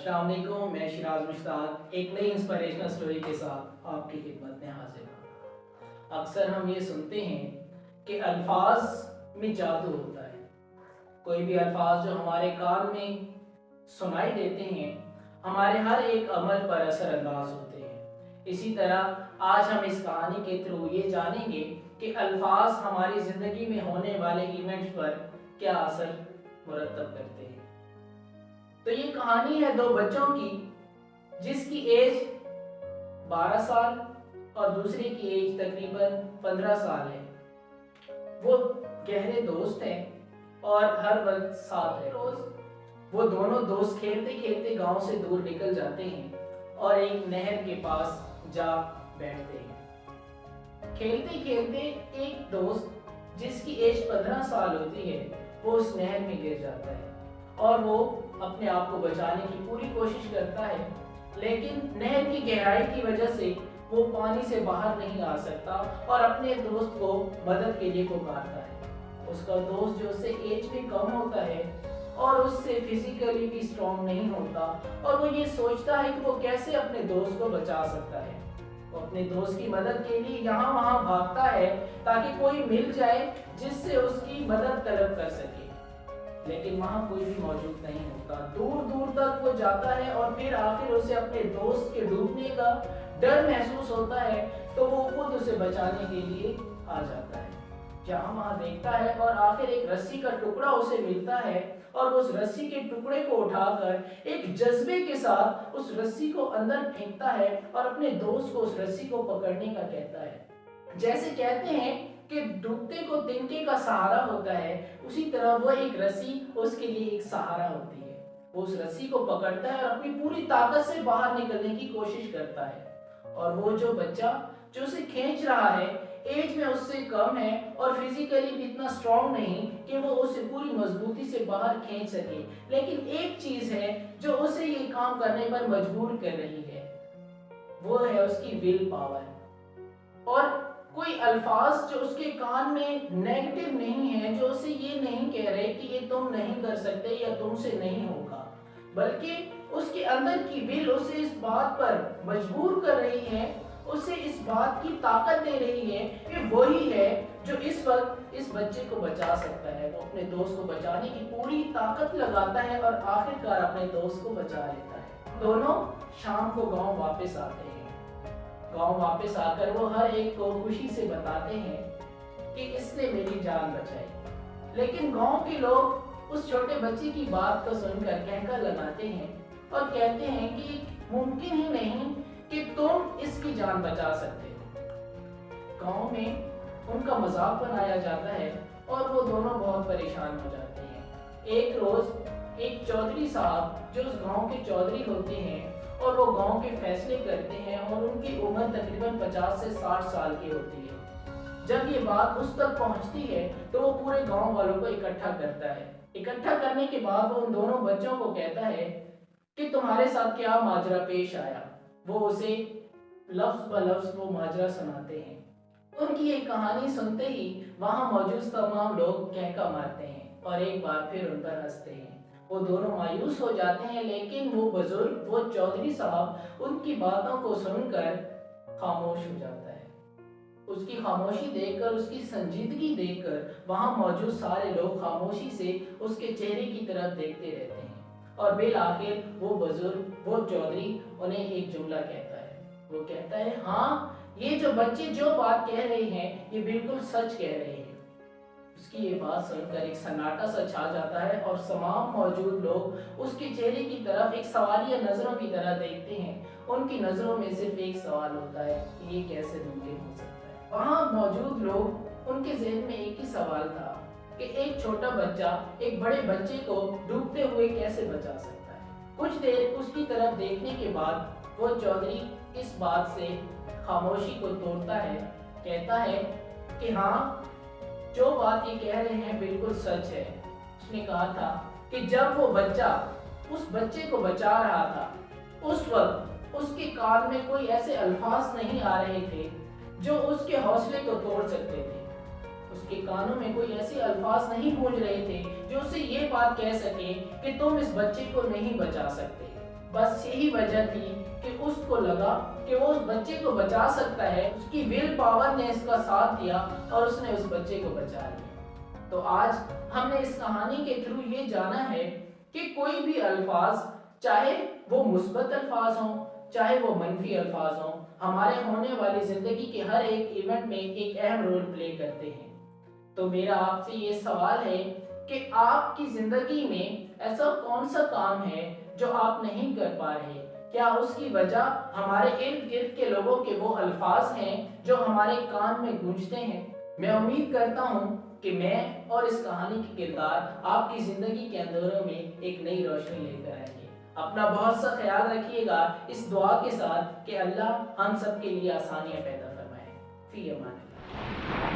अस्सलाम वालेकुम, मैं शिराज मुश्ताक एक नई इंस्पिरेशनल स्टोरी के साथ आपकी खिदमत में हाजिर हूँ। अक्सर हम ये सुनते हैं कि अल्फाज में जादू होता है। कोई भी अल्फाज जो हमारे कान में सुनाई देते हैं हमारे हर एक अमल पर असर अंदाज होते हैं। इसी तरह आज हम इस कहानी के थ्रू ये जानेंगे कि अल्फाज हमारी ज़िंदगी में होने वाले इवेंट्स पर क्या असर मुरतब करते हैं। तो ये कहानी है दो बच्चों की, जिसकी एज 12 साल और दूसरे की एज तकरीबन 15 साल है। वो गहरे दोस्त हैं और हर वक्त साथ है। रोज वो दोनों दोस्त खेलते खेलते गांव से दूर निकल जाते हैं और एक नहर के पास जा बैठते हैं। खेलते खेलते एक दोस्त जिसकी एज 15 साल होती है वो उस नहर में गिर जाता है और वो अपने आप को बचाने की पूरी कोशिश करता है, लेकिन नहर की गहराई की वजह से वो पानी से बाहर नहीं आ सकता और अपने दोस्त को मदद के लिए पुकारता है। उसका दोस्त जो उससे एज में कम होता है और उससे फिजिकली भी स्ट्रॉन्ग नहीं होता और वो ये सोचता है कि वो कैसे अपने दोस्त को बचा सकता है। वो अपने दोस्त की मदद के लिए यहाँ वहाँ भागता है ताकि कोई मिल जाए जिससे उसकी मदद तलब कर सके, लेकिन वहाँ कोई भी मौजूद नहीं होता। दूर दूर तक वो जाता है और फिर आखिर उसे अपने दोस्त के डूबने का डर महसूस होता है, तो वो खुद उसे बचाने के लिए आ जाता है। जहाँ वहाँ देखता है और आखिर एक रस्सी का टुकड़ा उसे मिलता है और उस रस्सी के टुकड़े को उठाकर एक जज्बे के साथ उस रस्सी को अंदर फेंकता है और अपने दोस्त को उस रस्सी को पकड़ने का कहता है। जैसे कहते हैं कि डूबते को तिनके का सहारा होता है, उसी तरह वो एक रस्सी उसके लिए एक सहारा होती है। वो उस रस्सी को पकड़ता है और अपनी पूरी ताकत से बाहर निकलने की कोशिश करता है और वो जो बच्चा जो उसे खींच रहा है एज में उससे कम है और फिजिकली भी इतना स्ट्रॉन्ग नहीं कि वो उसे पूरी मजबूती से बाहर खींच सके, लेकिन एक चीज है जो उसे ये काम करने पर मजबूर कर रही है, वो है उसकी विल पावर। और कोई अल्फाज जो उसके कान में नेगेटिव नहीं है, जो उसे ये नहीं कह रहे कि ये तुम नहीं कर सकते या तुमसे नहीं होगा, बल्कि उसके अंदर की विल उसे इस बात पर मजबूर कर रही है, उसे इस बात की ताकत दे रही है कि वही है जो इस वक्त इस बच्चे को बचा सकता है। वो अपने दोस्त को बचाने की पूरी ताकत लगाता है और आखिरकार अपने दोस्त को बचा लेता है। दोनों शाम को गांव वापस आते हैं। गांव वापस आकर वो हर एक को खुशी से बताते हैं कि इसने मेरी जान बचाई, लेकिन गांव के लोग उस छोटे बच्चे की बात को सुनकर कहकर लगाते हैं और कहते हैं कि मुमकिन ही नहीं कि तुम इसकी जान बचा सकते हो। गांव में उनका मजाक बनाया जाता है और वो दोनों बहुत परेशान हो जाते हैं। एक रोज एक चौधरी साहब जो उस गांव के चौधरी होते हैं और वो गांव के फैसले करते हैं और उनकी उम्र तकरीबन 50 से 60 साल की होती है। जब ये बात उस तक पहुंचती है तो वो पूरे गांव वालों को इकट्ठा करता है। इकट्ठा करने के बाद वो उन दोनों बच्चों को कहता है कि तुम्हारे साथ क्या माजरा पेश आया। वो उसे लफ्ज ब लफ्ज वो माजरा सुनाते हैं। उनकी ये कहानी सुनते ही वहां मौजूद तमाम लोग कहका मारते हैं और एक बार फिर उन पर हंसते हैं। वो दोनों मायूस हो जाते हैं, लेकिन वो बुजुर्ग वो चौधरी साहब उनकी बातों को सुनकर खामोश हो जाता है। उसकी खामोशी देखकर, उसकी संजीदगी देखकर वहां मौजूद सारे लोग खामोशी से उसके चेहरे की तरफ देखते रहते हैं और बिल आखिर वो बुजुर्ग वो चौधरी उन्हें एक जुमला कहता है। वो कहता है, हाँ ये जो बच्चे जो बात कह रहे हैं ये बिल्कुल सच कह रहे हैं। उसकी ये बात सुनकर एक सन्नाटा सा छा जाता है और तमाम मौजूद लोग उसके चेहरे की तरफ एक सवालिया नजरों की तरह देखते हैं। उनकी नजरों में सिर्फ एक सवाल होता है कि ये कैसे मुमकिन हो सकता है। वहाँ मौजूद लोग उनके ज़हन में एक ही सवाल था कि एक छोटा बच्चा एक बड़े बच्चे को डूबते हुए कैसे बचा सकता है। कुछ देर उसकी तरफ देखने के बाद वो चौधरी इस बात से खामोशी को तोड़ता है, कहता है कि हाँ जो बात ये कह रहे हैं बिल्कुल सच है। उसने कहा था कि जब वो बच्चा उस बच्चे को बचा रहा था उस वक्त उसके कान में कोई ऐसे अल्फाज नहीं आ रहे थे जो उसके हौसले को तोड़ सकते थे। उसके कानों में कोई ऐसे अल्फाज नहीं गूंज रहे थे जो उसे ये बात कह सके कि तुम इस बच्चे को नहीं बचा सकते। बस यही वजह थी कि उसको लगा कि वो उस बच्चे को बचा सकता है, उसकी विल पावर ने इसका साथ दिया और उसने उस बच्चे को बचा लिया। तो आज हमने इस कहानी के थ्रू ये जाना है कि कोई भी अल्फाज, चाहे वो मुस्बत अल्फाज हों चाहे वो मनफी अल्फाज हों, हमारे होने वाली ज़िंदगी के हर एक इवेंट में एक अहम रोल प्ले करते हैं। तो मेरा आपसे ये सवाल है कि आपकी ज़िंदगी में ऐसा कौन सा काम है जो आप नहीं कर पा रहे? क्या उसकी वजह हमारे इर्द गिर्द के लोगों के वो अल्फाज हैं जो हमारे कान में गूंजते हैं? मैं उम्मीद करता हूँ कि मैं और इस कहानी के किरदार आपकी ज़िंदगी के अंधेरों में एक नई रोशनी लेकर आएंगे। अपना बहुत सा ख्याल रखिएगा इस दुआ के साथ कि अल्लाह हम सब के लिए आसानियाँ पैदा फरमाए। फी अमान अल्लाह।